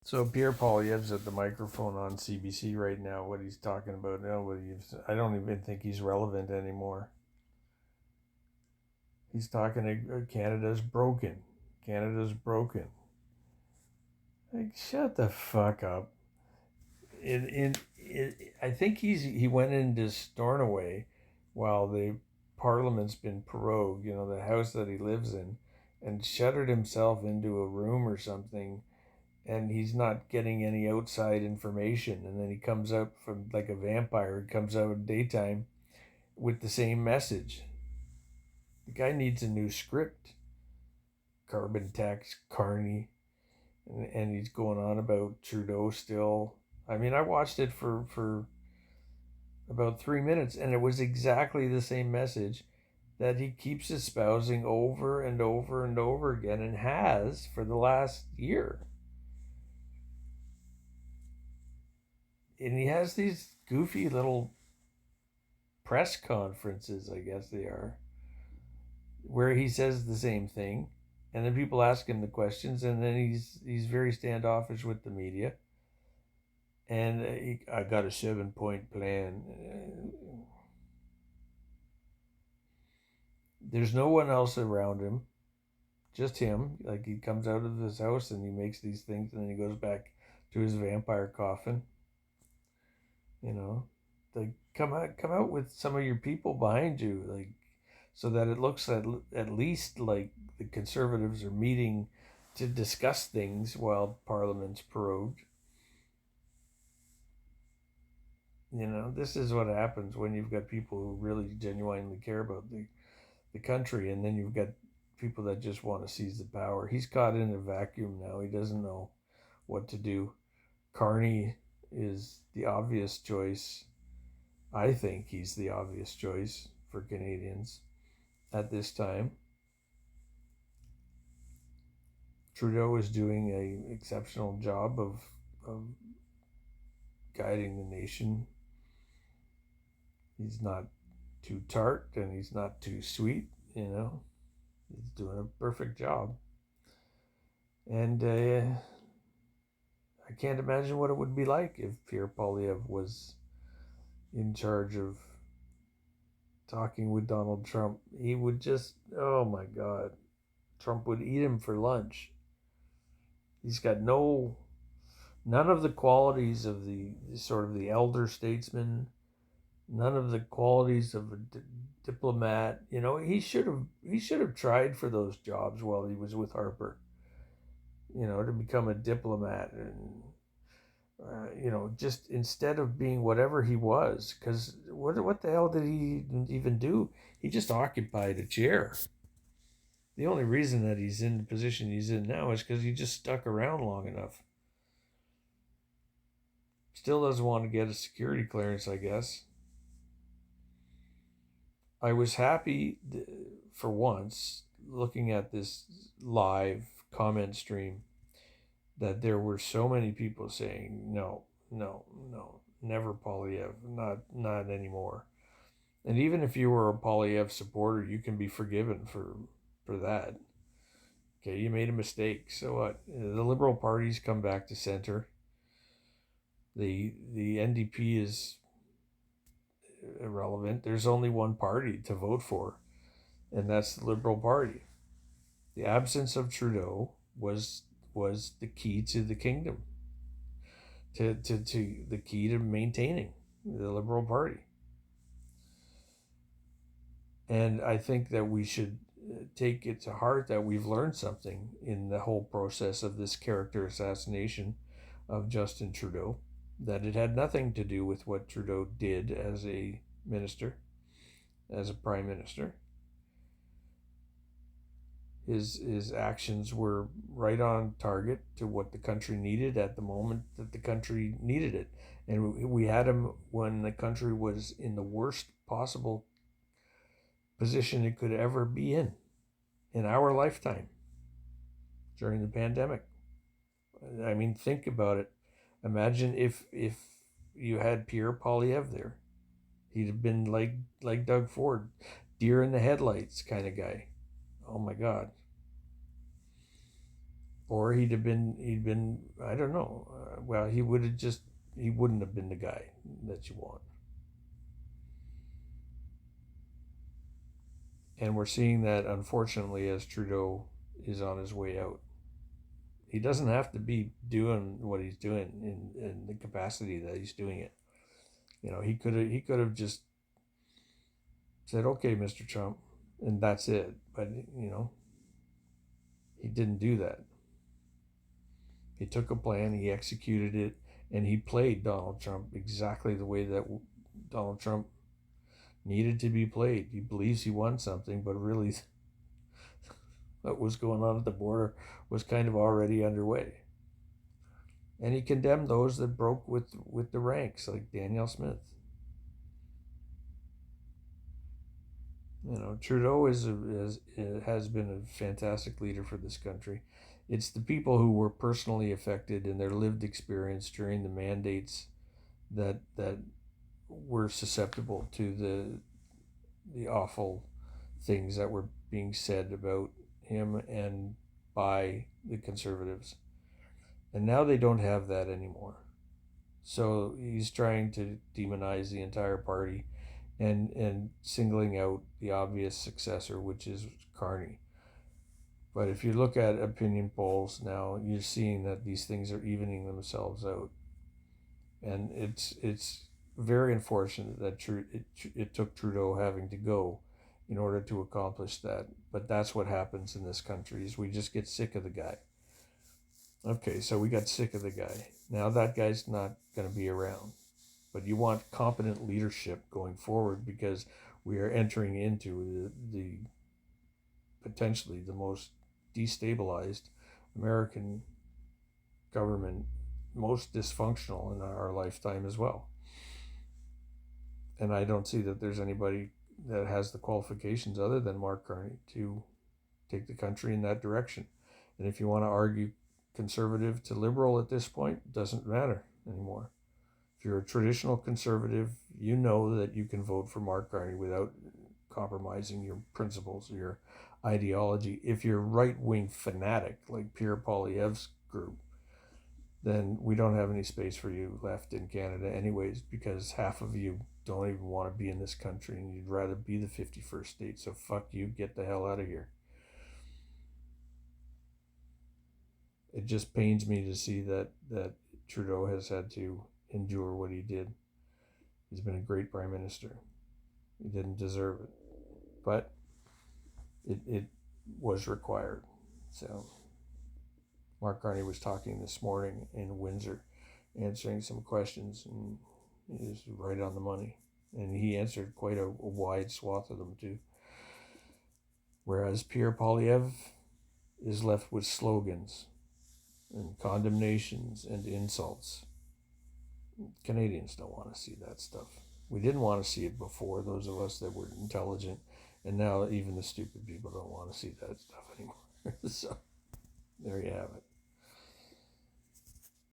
So Pierre Poilievre's at the microphone on CBC right now. What he's talking about now, I don't even think he's relevant anymore. He's talking Canada's broken. Canada's broken. Like, shut the fuck up. I think he went into Stornoway while the Parliament's been prorogued. You know, the house that he lives in, and shuttered himself into a room or something, and he's not getting any outside information, and then he comes out from like a vampire. He comes out in daytime with the same message. The guy needs a new script. Carbon tax, Carney, and he's going on about Trudeau still. I mean, I watched it for about 3 minutes, and it was exactly the same message that he keeps espousing over and over and over again, and has for the last year. And he has these goofy little press conferences, I guess they are, where he says the same thing, and then people ask him the questions, and then he's very standoffish with the media. And I got a 7 point plan. There's no one else around him, just him. Like, he comes out of his house and he makes these things, and then he goes back to his vampire coffin. You know, like, come out with some of your people behind you, like, so that it looks at least like the Conservatives are meeting to discuss things while Parliament's prorogued. You know, this is what happens when you've got people who really genuinely care about the country, and then you've got people that just want to seize the power. He's caught in a vacuum now. He doesn't know what to do. Carney is the obvious choice. I think he's the obvious choice for Canadians at this time. Trudeau is doing an exceptional job of guiding the nation. He's not too tart and he's not too sweet, you know. He's doing a perfect job. And I can't imagine what it would be like if Pierre Poilievre was in charge of talking with Donald Trump. He would just, oh my God, Trump would eat him for lunch. He's got none of the qualities of the sort of the elder statesman, none of the qualities of a diplomat. You know, he should have tried for those jobs while he was with Harper. You know, to become a diplomat, and you know, just instead of being whatever he was, because what the hell did he even do? He just occupied a chair. The only reason that he's in the position he's in now is because he just stuck around long enough. Still doesn't want to get a security clearance, I guess. I was happy for once looking at this live comment stream that there were so many people saying no, no, no, never Poilievre, not anymore. And even if you were a Poilievre supporter, you can be forgiven for that. Okay, you made a mistake. So what? The Liberal Party's come back to center. The NDP is irrelevant. There's only one party to vote for, and that's the Liberal Party. The absence of Trudeau was the key to the kingdom, to the key to maintaining the Liberal Party. And I think that we should take it to heart that we've learned something in the whole process of this character assassination of Justin Trudeau, that it had nothing to do with what Trudeau did as a minister, as a prime minister. His actions were right on target to what the country needed at the moment that the country needed it. And we had him when the country was in the worst possible position it could ever be in our lifetime during the pandemic. I mean, think about it. Imagine if you had Pierre Poilievre there. He'd have been like Doug Ford, deer in the headlights kind of guy. Oh my God. or he'd been I don't know. Well, he wouldn't have been the guy that you want. And we're seeing that, unfortunately, as Trudeau is on his way out. He doesn't have to be doing what he's doing in the capacity that he's doing it. He could have just said, "Okay, Mr. Trump," and that's it. But he didn't do that. He took a plan, he executed it, and he played Donald Trump exactly the way that Donald Trump needed to be played. He believes he won something, but really what was going on at the border was kind of already underway. And he condemned those that broke with the ranks, like Danielle Smith. Trudeau has been a fantastic leader for this country. It's the people who were personally affected in their lived experience during the mandates that were susceptible to the awful things that were being said about him and by the Conservatives. And now they don't have that anymore. So he's trying to demonize the entire party and singling out the obvious successor, which is Carney. But if you look at opinion polls now, you're seeing that these things are evening themselves out. And it's very unfortunate that it took Trudeau having to go in order to accomplish that. But that's what happens in this country, is we just get sick of the guy. Okay, so we got sick of the guy. Now that guy's not going to be around. But you want competent leadership going forward, because we are entering into the potentially the most destabilized American government, most dysfunctional in our lifetime as well. And I don't see that there's anybody that has the qualifications other than Mark Carney to take the country in that direction. And if you want to argue conservative to liberal at this point, it doesn't matter anymore. If you're a traditional conservative, you know that you can vote for Mark Carney without compromising your principles or your ideology. If you're right-wing fanatic like Pierre Poilievre's group, then we don't have any space for you left in Canada anyways, because half of you don't even want to be in this country and you'd rather be the 51st state. So fuck you, get the hell out of here. It just pains me to see that Trudeau has had to endure what he did. He's been a great prime minister. He didn't deserve it, but it was required. So Mark Carney was talking this morning in Windsor, answering some questions, and he was right on the money. And he answered quite a wide swath of them too. Whereas Pierre Poilievre is left with slogans and condemnations and insults. Canadians don't want to see that stuff. We didn't want to see it before, those of us that were intelligent, and now even the stupid people don't want to see that stuff anymore. So there you have it.